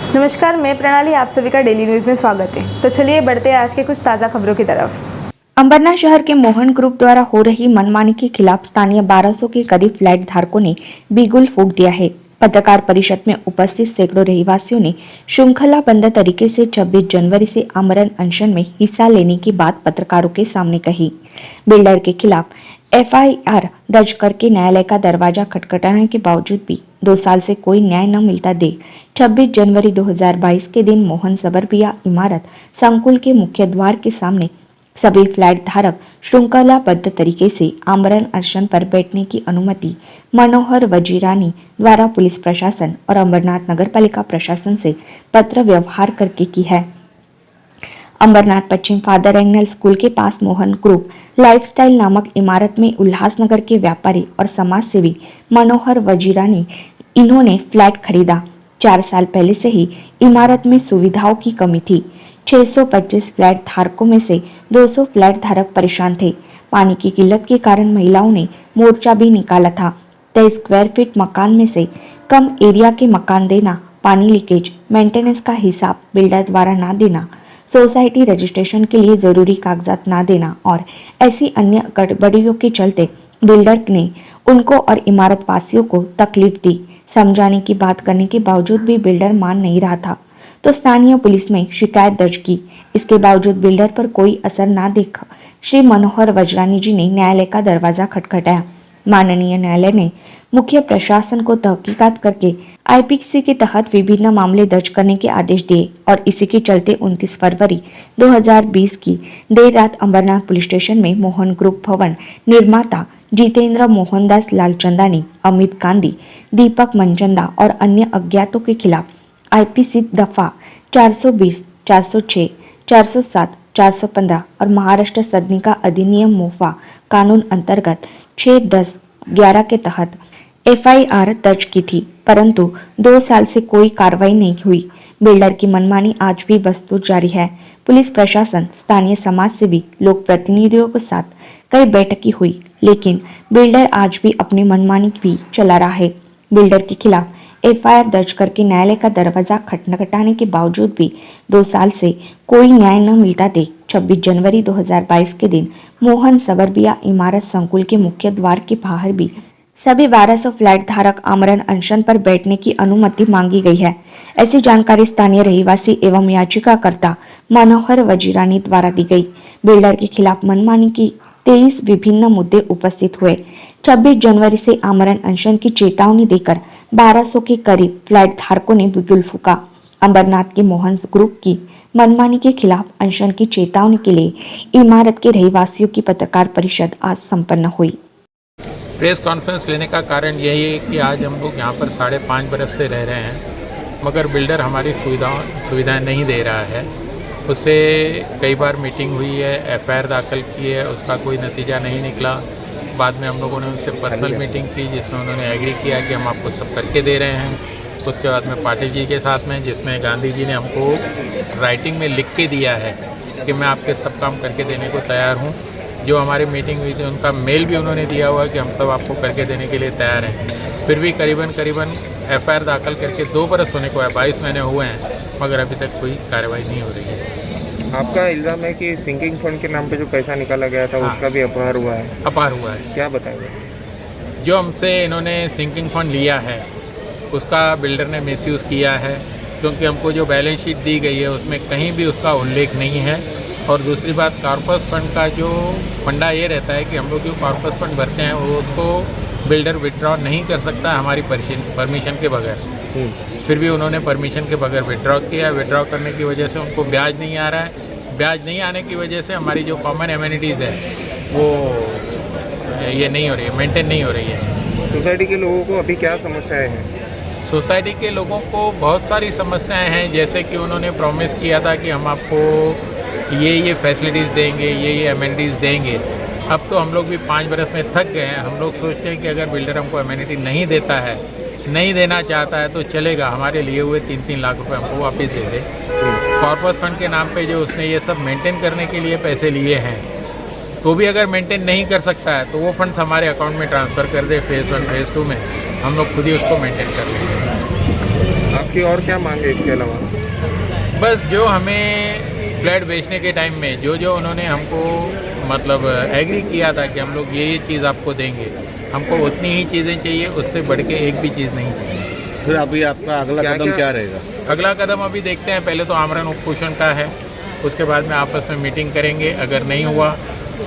नमस्कार, मैं प्रणाली, आप सभी का डेली न्यूज़ में स्वागत है। तो चलिए बढ़ते हैं आज के कुछ ताज़ा खबरों की तरफ। अंबरनाथ शहर के मोहन ग्रुप द्वारा हो रही मनमानी के खिलाफ स्थानीय 1200 के करीब फ्लैट धारकों ने बिगुल फूंक दिया है। पत्रकार परिषद में उपस्थित सैकड़ों रहवासियों ने श्रृंखलाबद्ध तरीके से 26 जनवरी से आमरण अनशन में हिस्सा लेने की बात पत्रकारों के सामने कही। बिल्डर के खिलाफ एफआईआर दर्ज करके न्यायालय का दरवाजा खटखटाने के बावजूद भी 2 साल से कोई न्याय न मिलता देख 26 जनवरी 2022 के दिन मोहन सबरबिया इमारत संकुल के मुख्य द्वार के सामने सभी फ्लैट धारक श्रृंखलाबद्ध तरीके से आमरण अनशन पर बैठने की अनुमति मनोहर वजीरानी द्वारा पुलिस प्रशासन और अंबरनाथ नगरपालिका प्रशासन से पत्र व्यवहार करके की है। अंबरनाथ पश्चिम फादर एंगल स्कूल के पास मोहन ग्रुप लाइफस्टाइल नामक इमारत में उल्लासनगर के व्यापारी और समाज सेवी मनोहर वजीरानी इन्होंने फ्लैट खरीदा। 4 साल पहले से ही इमारत में सुविधाओं की कमी थी। 625 फ्लैट धारकों में से 200 फ्लैट धारक परेशान थे। पानी की किल्लत के कारण महिलाओं ने मोर्चा भी निकाला था। 23 स्क्वायर फीट मकान में से कम एरिया के मकान देना, पानी लीकेज, मेंटेनेंस का हिसाब बिल्डर द्वारा ना देना, सोसाइटी रजिस्ट्रेशन के लिए जरूरी कागजात ना देना और ऐसी अन्य गड़बड़ियों के चलते बिल्डर ने उनको और इमारत वासियों को तकलीफ दी। समझाने की बात करने के बावजूद भी बिल्डर मान नहीं रहा था तो स्थानीय पुलिस में शिकायत दर्ज की। इसके बावजूद बिल्डर पर कोई असर ना देखा श्री मनोहर वजरानी जी ने न्यायालय का दरवाजा खटखटाया। माननीय न्यायालय ने मुख्य प्रशासन को तहकीकात करके आईपीसी के तहत विभिन्न मामले दर्ज करने के आदेश दिए और इसी के चलते 29 फरवरी 2020 की देर रात अंबरनाथ पुलिस स्टेशन में मोहन ग्रुप भवन निर्माता जितेंद्र मोहनदास लालचंदानी, अमित गांधी, दीपक मनचंदा और अन्य अज्ञातों के खिलाफ आईपीसी दफा 420, 406, 407, 415 और महाराष्ट्र सदनिका अधिनियम मोफा कानून अंतर्गत 6, 10, 11 के तहत एफआईआर दर्ज की थी, परंतु 2 साल से कोई कार्रवाई नहीं हुई। बिल्डर की मनमानी आज भी बदस्तूर जारी है। पुलिस प्रशासन, स्थानीय समाज सेवी, लोक प्रतिनिधियों के साथ कई बैठकें हुई, लेकिन बिल्डर आज भी अपनी मनमानी भी चला रहा है। बिल्डर के खिलाफ एफआईआर दर्ज करके न्यायालय का दरवाजा खटखटाने के बावजूद भी 2 साल से कोई न्याय न मिलता देख 26 जनवरी 2022 के दिन मोहन सबरबिया इमारत संकुल के मुख्य द्वार के बाहर भी सभी 1200 फ्लैट धारक आमरण अनशन पर बैठने की अनुमति मांगी गई है। ऐसी जानकारी स्थानीय रहवासी एवं याचिकाकर्ता मनोहर वजीरानी द्वारा दी गई। बिल्डर के खिलाफ मनमानी की 23 विभिन्न मुद्दे उपस्थित हुए। 26 जनवरी से आमरण अनशन की चेतावनी देकर 1200 के करीब फ्लैट धारकों ने बिगुल फूंका। अंबरनाथ के मोहन ग्रुप की मनमानी के खिलाफ अनशन की चेतावनी के लिए इमारत के रहवासियों की पत्रकार परिषद आज संपन्न हुई। प्रेस कॉन्फ्रेंस लेने का कारण यही है कि आज हम लोग यहाँ पर 5.5 बरस से रह रहे हैं, मगर बिल्डर हमारी सुविधाएं नहीं दे रहा है। उससे कई बार मीटिंग हुई है, एफआईआर दाखिल की है, उसका कोई नतीजा नहीं निकला। बाद में हम लोगों ने उनसे पर्सनल मीटिंग की जिसमें उन्होंने एग्री किया कि हम आपको सब करके दे रहे हैं। उसके बाद में पाटिल जी के साथ में, जिसमें गांधी जी ने हमको राइटिंग में लिख के दिया है कि मैं आपके सब काम करके देने को तैयार हूँ। जो हमारी मीटिंग हुई थी उनका मेल भी उन्होंने दिया हुआ है कि हम सब आपको करके देने के लिए तैयार हैं। फिर भी करीबन एफआईआर दाखिल करके 2 बरस होने को है, 22 महीने हुए हैं, मगर अभी तक कोई कार्रवाई नहीं हो रही है। आपका इल्ज़ाम है कि सिंकिंग फंड के नाम पे जो पैसा निकाला गया था उसका भी अपहार हुआ है। अपहार हुआ है। क्या बताएंगे? जो हमसे इन्होंने सिंकिंग फंड लिया है उसका बिल्डर ने मिसयूज़ किया है, क्योंकि हमको जो बैलेंस शीट दी गई है उसमें कहीं भी उसका उल्लेख नहीं है। और दूसरी बात, कॉर्पस फंड का जो फंडा ये रहता है कि हम लोग जो कॉर्पस फंड भरते हैं वो उसको बिल्डर विड्रॉ नहीं कर सकता हमारी परमिशन के बगैर। फिर भी उन्होंने परमिशन के बगैर विड्रॉ किया। विड्रॉ करने की वजह से उनको ब्याज नहीं आ रहा है। ब्याज नहीं आने की वजह से हमारी जो कॉमन एमिनिटीज़ है वो ये नहीं हो रही है, मेंटेन नहीं हो रही है। सोसाइटी के लोगों को अभी क्या समस्याएं हैं? सोसाइटी के लोगों को बहुत सारी समस्याएं हैं, जैसे कि उन्होंने प्रॉमिस किया था कि हम आपको ये फैसिलिटीज़ देंगे, ये एमिनिटीज़ देंगे। अब तो हम लोग भी 5 बरस में थक गए हैं। हम लोग सोचते हैं कि अगर बिल्डर हमको एमिनिटी नहीं देता है, नहीं देना चाहता है तो चलेगा, हमारे लिए हुए 3-3 लाख रुपए हमको वापस दे दे। कॉर्पस फंड के नाम पे जो उसने ये सब मेंटेन करने के लिए पैसे लिए हैं, तो भी अगर मेंटेन नहीं कर सकता है तो वो फंड्स हमारे अकाउंट में ट्रांसफ़र कर दे। फेज़ 1 फेज़ 2 में हम लोग खुद ही उसको मेंटेन कर लेंगे। आपकी और क्या मांग है इसके अलावा? बस जो हमें फ्लैट बेचने के टाइम में जो उन्होंने हमको मतलब एग्री किया था कि हम लोग ये चीज़ आपको देंगे, हमको उतनी ही चीज़ें चाहिए, उससे बढ़ के एक भी चीज़ नहीं चाहिए। फिर अभी आपका अगला कदम क्या रहेगा? अगला कदम अभी देखते हैं, पहले तो आमरण उपोषण का है, उसके बाद में आपस में मीटिंग करेंगे। अगर नहीं हुआ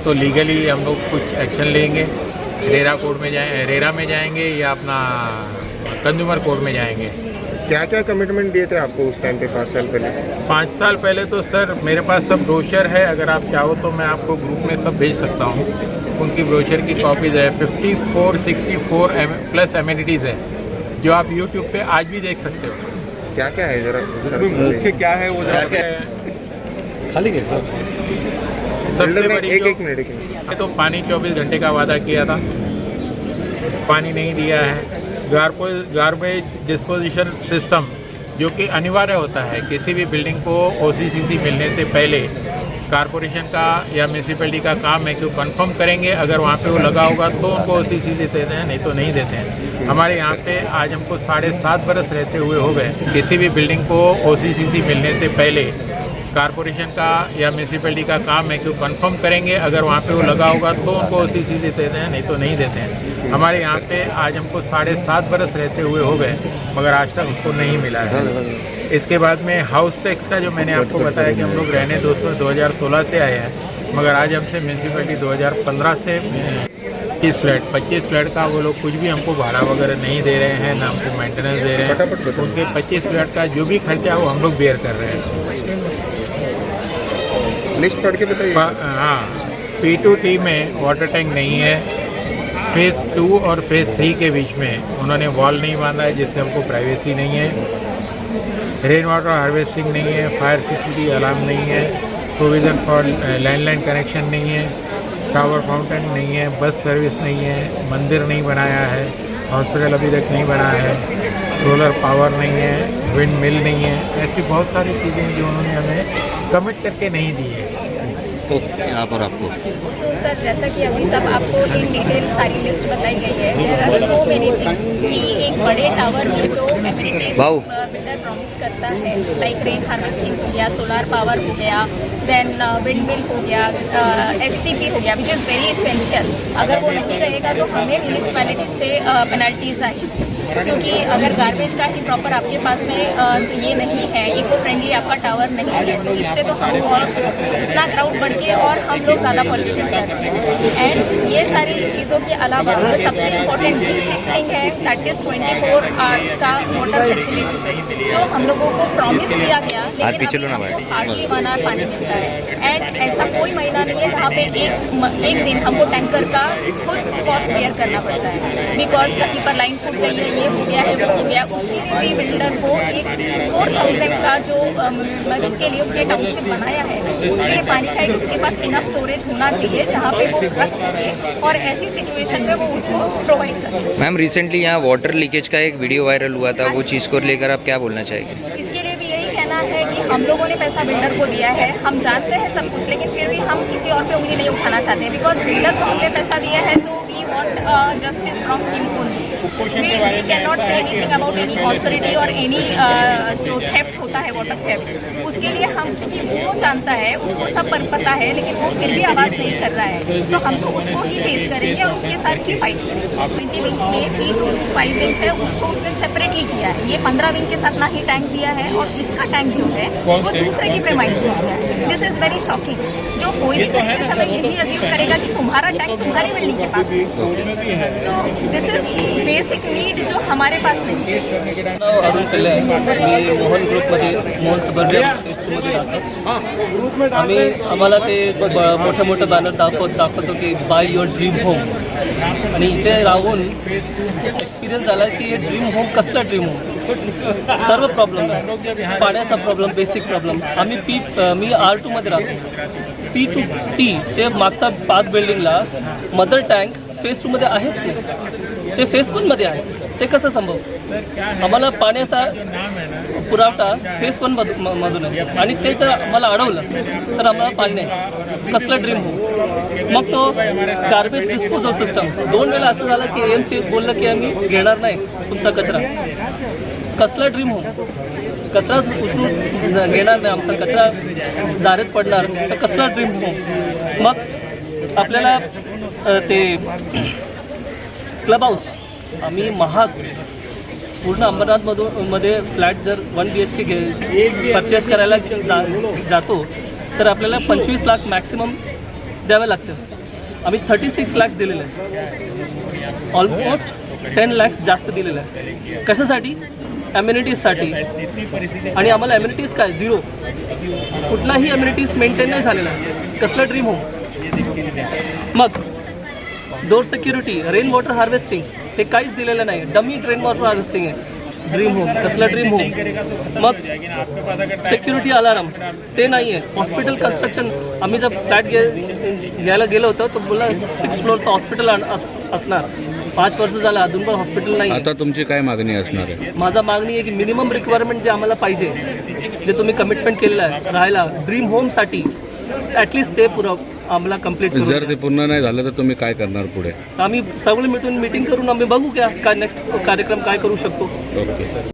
तो लीगली हम लोग कुछ एक्शन लेंगे, रेरा कोर्ट में रेरा में जाएंगे या अपना कंज्यूमर कोर्ट में जाएंगे। क्या क्या कमिटमेंट दिए थे आपको उस टाइम पे 5 साल पहले? 5 साल पहले तो सर मेरे पास सब ब्रोशर है, अगर आप चाहो तो मैं आपको ग्रुप में सब भेज सकता हूँ। उनकी ब्रोशर की कॉपीज़ है, 5464 प्लस एमिनिटीज़ है, जो आप यूट्यूब पे आज भी देख सकते हो। क्या क्या है जरा मुख्य क्या है वो क्या क्या है? खाली क्या सबसे बड़ी एक मिनट तो पानी 24 घंटे का वादा किया था, पानी नहीं दिया है। गार्बेज डिस्पोजिशन सिस्टम जो कि अनिवार्य होता है किसी भी बिल्डिंग को ओसीसीसी मिलने से पहले, कारपोरेशन का या म्यूनसिपैलिटी का काम है कि वो कंफर्म करेंगे, अगर वहाँ पे वो लगा होगा तो उनको ओसीसीसी देते हैं, नहीं तो नहीं देते हैं। हमारे यहाँ पे आज हमको 7.5 बरस रहते हुए हो गए, किसी भी बिल्डिंग को ओसीसीसी मिलने से पहले कारपोरेशन का या म्यूनसिपैलिटी का काम है कि वो कंफर्म करेंगे, अगर वहाँ पे वो लगा होगा तो उनको ओसीसीसी देते हैं, नहीं तो नहीं देते हैं। हमारे यहाँ पे आज हमको 7.5 बरस रहते हुए हो गए, मगर आज तक उसको नहीं मिला है। इसके बाद में हाउस टैक्स का जो मैंने आपको बताया कि हम लोग रहने 2016 से आए हैं, मगर आज हमसे म्यूनसिपैलिटी 2015 से 25 फ्लैट का वो लोग कुछ भी हमको भाड़ा वगैरह नहीं दे रहे हैं, ना हमको मेंटेनेंस दे रहे हैं। उनके 25 फ्लैट का जो भी खर्चा वो हम लोग बेयर कर रहे हैं। लिस्ट पढ़ के बताइए। हाँ, P2T में वाटर टैंक नहीं है, फेज़ 2 और फेज़ 3 के बीच में उन्होंने वॉल नहीं बांधा है, जिससे हमको प्राइवेसी नहीं है। रेन वाटर हार्वेस्टिंग नहीं है, फायर सिक्योरिटी अलार्म नहीं है, प्रोविज़न फॉर लैंडलाइन कनेक्शन नहीं है, टावर फाउंटेन नहीं है, बस सर्विस नहीं है, मंदिर नहीं बनाया है, हॉस्पिटल अभी तक नहीं बना है, सोलर पावर नहीं है, विंड मिल नहीं है। ऐसी बहुत सारी चीज़ें जो उन्होंने हमें कमिट करके नहीं दी है। तो यहाँ पर आपको सर जैसा कि अभी सब आपको इन डिटेल सारी लिस्ट बताई गई है, there are so many things कि एक बड़े टावर में जो एमिनिटीज बिल्डर प्रॉमिस करता है, लाइक रेन हार्वेस्टिंग हो गया, सोलार पावर हो गया, देन विंड मिल हो गया, STP हो गया, विच इज़ वेरी इसेंशियल। अगर वो नहीं रहेगा तो हमें म्यूनिसिपैलिटी से पेनल्टीज आएगी, क्योंकि अगर गार्बेज का ही प्रॉपर आपके पास में ये नहीं है, इको फ्रेंडली आपका टावर नहीं है, तो इससे तो हम और इतना क्राउड बढ़ के और हम लोग ज़्यादा पॉल्यूटेड कर रहे हैं। एंड ये सारी चीज़ों के अलावा जो सबसे इम्पोर्टेंट बेसिक थिंग है, दैट इज़ 24 आवर्स का वाटर फैसिलिटी, जो हम लोगों को प्रॉमिस किया गया, लेकिन हार्डली 1 आवर पानी मिलता है। एंड ऐसा कोई महीना नहीं है जहाँ पे एक दिन हमको टैंकर का खुद कॉस्ट बेयर करना पड़ता है, बिकॉज कहीं पर लाइन फूट गई है, ये हो गया है, वो हो गया। उसके लिए भी बिल्डर को एक 4000 का जो जिसके लिए उसने टाउनशिप बनाया है, उसके लिए पानी का एक उसके पास इनफ स्टोरेज होना चाहिए जहाँ पे वो रख सके और ऐसी सिचुएशन में वो उसको प्रोवाइड कर सके। मैम रिसेंटली यहाँ वाटर लीकेज का एक वीडियो वायरल हुआ था, वो चीज़ को लेकर आप क्या बोलना चाहेंगे? इसके लिए भी यही कहना है कि हम लोगों ने पैसा बिल्डर को दिया है, हम जानते हैं सब कुछ, लेकिन फिर भी हम किसी और पे उंगली नहीं उठाना चाहते हैं, बिकॉज बिल्डर को हमने पैसा दिया है, तो we want justice from him only. We can not say anything about any authority और एनी जो थेफ्ट होता है, वाटर थेफ्ट, उसके लिए हम, क्योंकि वो जानता है, उसको सब पर पता है, लेकिन वो फिर भी आवाज़ नहीं कर रहा है, तो हम तो उसको ही फेस करेंगे और उसके साथ ही फाइट करेंगे। 20 विंग्स में P225 विंग्स है, उसको उसने सेपरेटली किया है। ये 15 विंग के साथ ना ही टैंक दिया है, और इसका टैंक जो है वो दूसरे की प्रेमाइस में दिया है। This is very shocking. जो कोई भी तरीके से हमें यही अज्यूम करेगा कि तुम्हारा टैंक तुम्हारी बिल्डिंग के पास है। So this is basic need जो हमारे पास नहीं है। अरुण पिल्ले, मी मोहन ग्रुपमध्ये, मोहन सबर्डिया स्कूलमध्ये राहतो आम्ही। आम्हाला ते मोठे मोठे बॅनर दाखवतो की बाय युअर ड्रीम होम, आणि इथे राहून एक्सपिरियन्स झाला की हे ड्रीम होम कसलं ड्रीम होम, सर्व प्रॉब्लेम आहे, पाण्याचा प्रॉब्लेम, बेसिक प्रॉब्लेम। आम्ही मी R2 मध्ये राहतो, P2T ते मागचा 5 बिल्डिंगला मदर टँक फेज 2 मध्ये आहेच नाही, ते फेज 1 मध्ये आहे, ते कसं संभव? आम्हाला पाण्याचा पुरवठा फेज 1 मधून आहे, आणि ते जर आम्हाला अडवलं तर आम्हाला पाणी नाही, कसलं ड्रीम हो? मग तो गार्बेज डिस्पोजल सिस्टम 2 वेळा असं झालं की AMC बोललं की आम्ही घेणार नाही तुमचा कचरा, कसला ड्रीम होम, कचराच उचलून घेणार नाही, आमचा कचरा दारात पडणार तर कसला ड्रीम होम. मग आपल्याला ते क्लब हाऊस आम्ही महाग पूर्ण मध्ये फ्लॅट जर 1 BHK परचेस करायला जातो तर आपल्याला 25 लाख मॅक्सिमम द्यावे लागतं. आम्ही 36 लाख दिलेले आहे, ऑलमोस्ट 10 लाख जास्त दिलेलं आहे. कशासाठी? ॲम्युनिटीजसाठी. आणि आम्हाला ॲम्युनिटीज काय? 0. कुठलाही ॲम्युनिटीज मेंटेन नाही झालेला आहे. कसलं ड्रीम होम. मग door security, rain water harvesting हे काहीच दिलेलं नाही. डमी रेन वॉटर हार्वेस्टिंग आहे ड्रीम होम. कसलं ड्रीम होम. मग सिक्युरिटी अलार्म ते नाही आहे. हॉस्पिटल कन्स्ट्रक्शन आम्ही जर फ्लॅट घ्यायला गेलो होतो तर बोला 6 फ्लोअरचं हॉस्पिटल असणार. 5 वर्ष झालं अजून पण हॉस्पिटल नाही. आता तुमची काय मागणी असणार आहे? माझा मागणी आहे की मिनिमम रिक्वायरमेंट जे आम्हाला पाहिजे, जे तुम्ही कमिटमेंट केलेलं आहे राहायला ड्रीम होमसाठी, ॲटलिस्ट ते आम्हाला कंप्लीट करू. जर ते पूर्ण नाही झालं तर तुम्ही काय करणार पुढे? आम्ही सगळे मिटून मीटिंग करून आम्ही बघू काय नेक्स्ट कार्यक्रम काय करू शकतो. ओके.